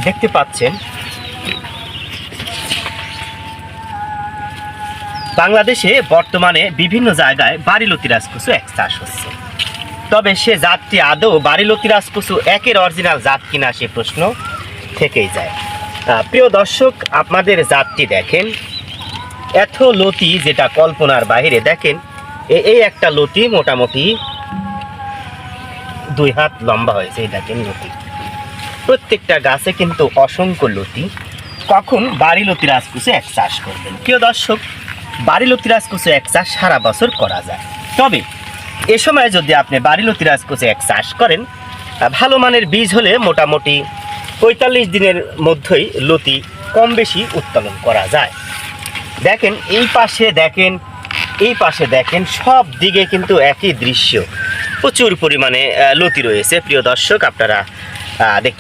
দেখতে পাচ্ছেন বাংলাদেশে বর্তমানে বিভিন্ন জায়গায় বারিলতি রাজকচু এক চাষ হচ্ছে। তবে সে জাতটি আদৌ বারিলতি রাজকচু একের অরিজিনাল জাত কিনা সে প্রশ্ন থেকেই যায়। প্রিয় দর্শক, আপনাদের জাতটি দেখেন, এত লতি যেটা কল্পনার বাইরে। দেখেন এই একটা লতি মোটামুটি 2 হাত লম্বা হয়েছে। এই দেখেন লতি, প্রত্যেকটা গাছে কিন্তু অসংখ্য লতি। কখন বারিলতি রাজকচু এক চাষ করবেন? প্রিয় দর্শক, বারিলতি রাজকচু এক চাষ সারা বছর করা যায়। তবে এ সময় যদি আপনি বারিলতি রাজকচু এক চাষ করেন, ভালো মানের বীজ হলে মোটামুটি 45 দিনের মধ্যেই লতি কম বেশি উৎপাদন করা যায়। দেখেন এই পাশে দেখেন, এই পাশে দেখেন, সব দিকে কিন্তু একই দৃশ্য, প্রচুর পরিমাণে লতি রয়েছে। প্রিয় দর্শক, আপনারা দেখতে